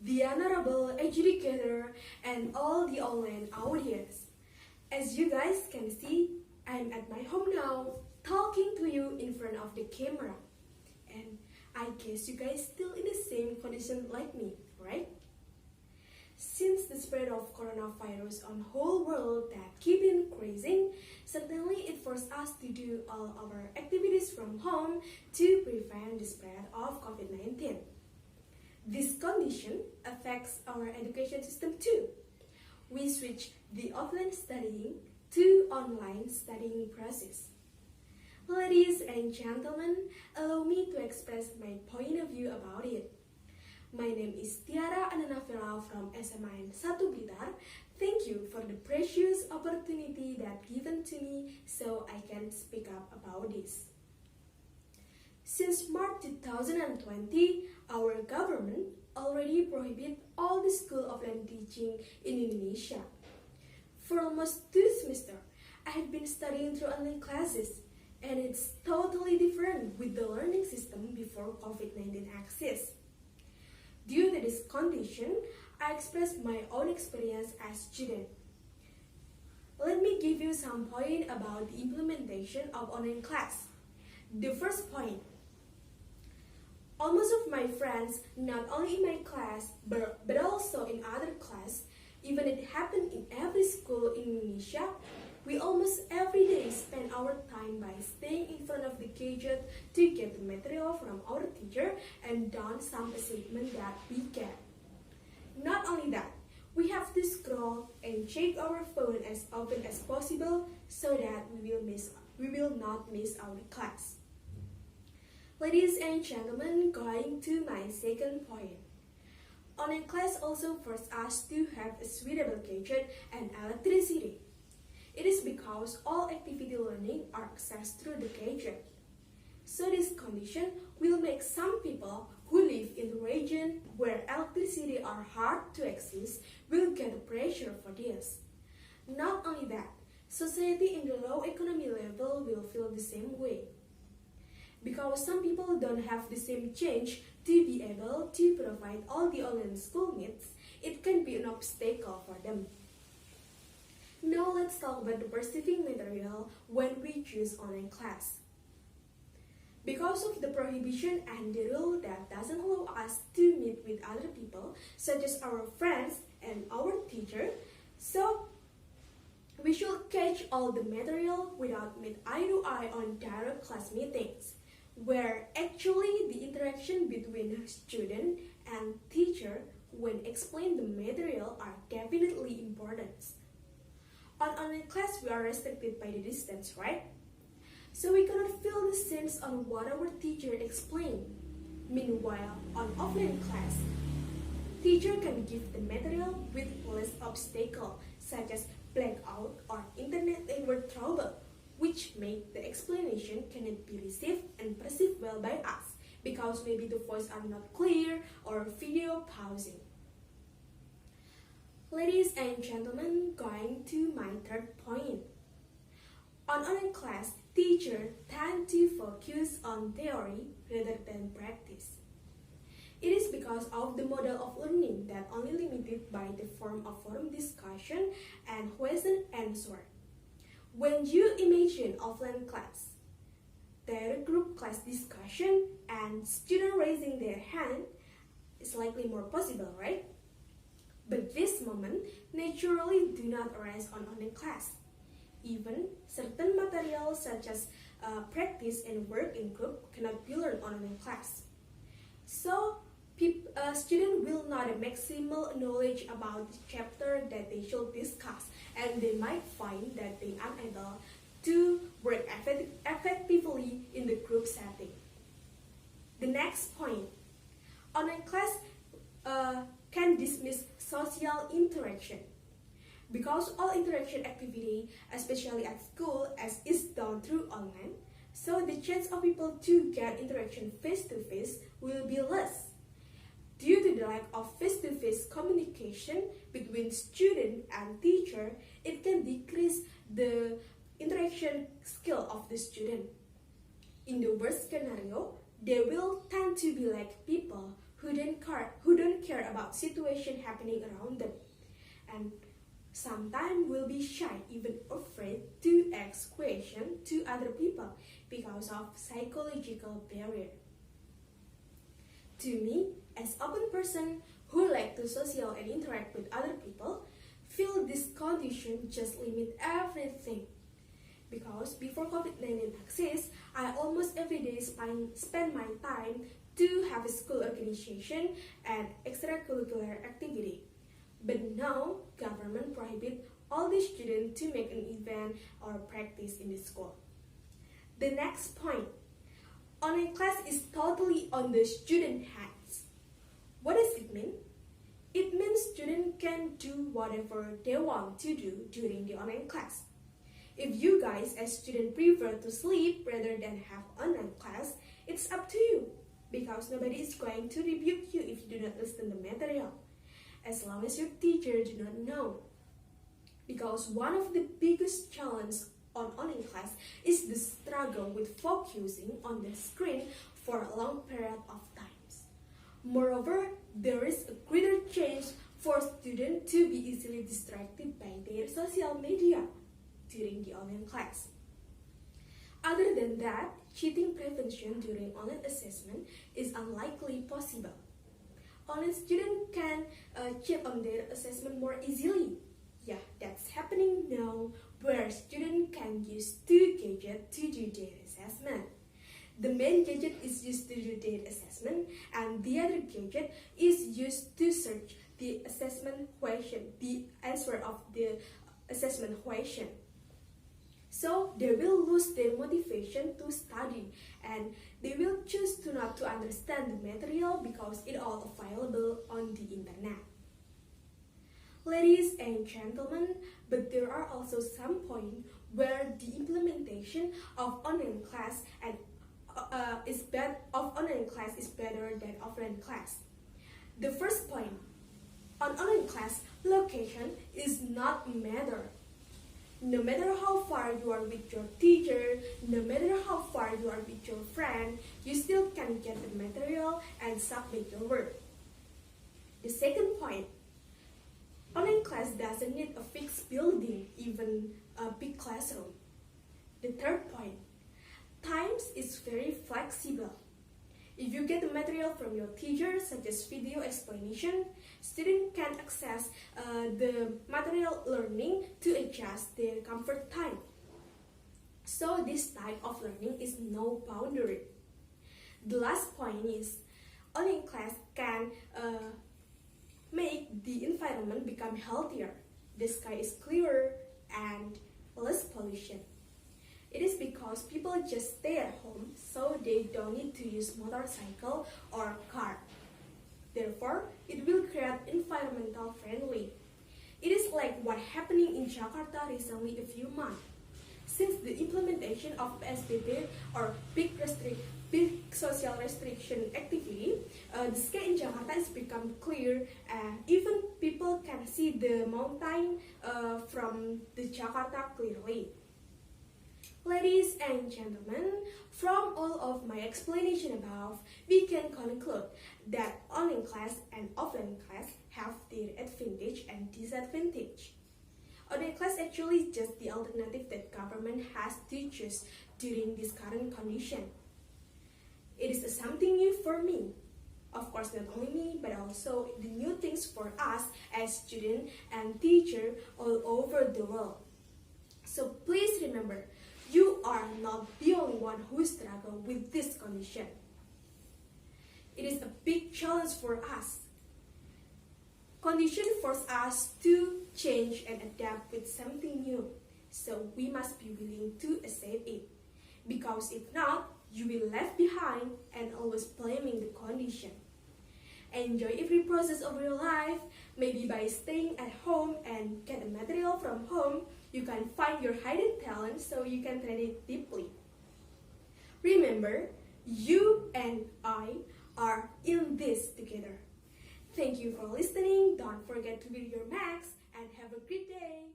the honorable educator, and all the online audience. As you guys can see, I'm at my home now, talking to you in front of the camera. And I guess you guys still in the same condition like me, right? Since the spread of coronavirus on whole world that keep increasing, certainly it forced us to do all our activities from home to prevent the spread of COVID-19. This condition affects our education system too. We switch the offline studying to online studying process. Ladies and gentlemen, allow me to express my point of view about it. My name is Tiara and Navela from SMA 1 Blitar. Thank you for the precious opportunity that given to me so I can speak up about this. Since March 2020, our government already prohibited all the school offline teaching in Indonesia. For almost 2 semesters, I have been studying through online classes, and it's totally different with the learning system before COVID-19 access. Due to this condition, I express my own experience as student. Let me give you some point about the implementation of online class. The first point. Almost of my friends, not only in my class, but also in other class, even it happened in every school in Indonesia, we almost every day spend our time by staying in front of the gadget to get the material from our teacher and done some assignment that we get. Not only that, we have to scroll and check our phone as often as possible so that we will not miss our class. Ladies and gentlemen, going to my second point. Online class also forced us to have a suitable gadget and electricity. It is because all activity learning are accessed through the gadget. So this condition will make some people who live in the region where electricity are hard to access will get pressure for this. Not only that, society in the low economy level will feel the same way. Because some people don't have the same change to be able to provide all the online school needs, it can be an obstacle for them. Now let's talk about the perceiving material when we choose online class. Because of the prohibition and the rule that doesn't allow us to meet with other people, such as our friends and our teacher, so we should catch all the material without meet eye-to-eye on direct class meetings, where actually the interaction between student and teacher when explain the material are definitely important. On online class, we are restricted by the distance, right? So we cannot feel the sense on what our teacher explained. Meanwhile, on offline class, teacher can give the material with less obstacle, such as blackout or internet network trouble, which make the explanation cannot be received and perceived well by us, because maybe the voice are not clear or video pausing. Ladies and gentlemen, going to my third point. On online class, teachers tend to focus on theory rather than practice. It is because of the model of learning that only limited by the form of forum discussion and question answer. When you imagine offline class, there group class discussion and student raising their hand is likely more possible, right? But this moment naturally do not arise on online class. Even certain materials such as practice and work in group cannot be learned on online class. So, students will not have maximal knowledge about the chapter that they should discuss, and they might find that they are unable to work effectively in the group setting. The next point, online class can dismiss social interaction. Because all interaction activity, especially at school, is done through online, so the chance of people to get interaction face-to-face will be less. Due to the lack of face-to-face communication between student and teacher, it can decrease the interaction skill of the student. In the worst scenario, they will tend to be like people who don't care about situation happening around them. And sometimes will be shy, even afraid to ask questions to other people because of psychological barrier. To me, as open person who like to social and interact with other people, feel this condition just limit everything. Because before COVID-19 exists, I almost every day spend my time to have a school organization and extracurricular activity. But now, government prohibit all the students to make an event or practice in the school. The next point, online class is totally on the student hands. What does it mean? It means students can do whatever they want to do during the online class. If you guys as students prefer to sleep rather than have online class, it's up to you, because nobody is going to rebuke you if you do not listen to the material, as long as your teacher do not know. Because one of the biggest challenges on online class is the struggle with focusing on the screen for a long period of time. Moreover, there is a greater chance for students to be easily distracted by their social media during the online class. Other than that, cheating prevention during online assessment is unlikely possible. Online students can cheat on their assessment more easily. Yeah, that's happening now, where students can use two gadgets to do their assessment. The main gadget is used to do their assessment, and the other gadget is used to search the assessment question, the answer of the assessment question. So they will lose their motivation to study, and they will choose to not to understand the material because it's all available on the internet. Ladies and gentlemen, but there are also some points where the implementation of online class is better than offline class. The first point, on online class, location is not a matter. No matter how far you are with your teacher, no matter how far you are with your friend, you still can get the material and submit your work. The second point, online class doesn't need a fixed building, even a big classroom. The third point, times is very flexible. If you get the material from your teacher, such as video explanation, students can access the material learning to adjust their comfort time. So this type of learning is no boundary. The last point is, online class can make the environment become healthier. The sky is clearer and less pollution. It is because people just stay at home, so they don't need to use motorcycle or car. Therefore, it will create environmental friendly. It is like what happening in Jakarta recently a few months. Since the implementation of PSBB or big social restriction activity, the sky in Jakarta has become clear, and even people can see the mountain from the Jakarta clearly. Ladies and gentlemen, from all of my explanation above, we can conclude that online class and offline class have their advantage and disadvantage. Online class actually is just the alternative that government has to choose during this current condition. It is something new for me. Of course, not only me, but also the new things for us as students and teachers all over the world. So please remember, you are not the only one who struggles with this condition. It is a big challenge for us. Condition force us to change and adapt with something new. So we must be willing to accept it. Because if not, you will left behind and always blaming the condition. Enjoy every process of your life. Maybe by staying at home and get the material from home, you can find your hidden talent so you can train it deeply. Remember, you and I are in this together. Thank you for listening. Don't forget to read your max and have a great day.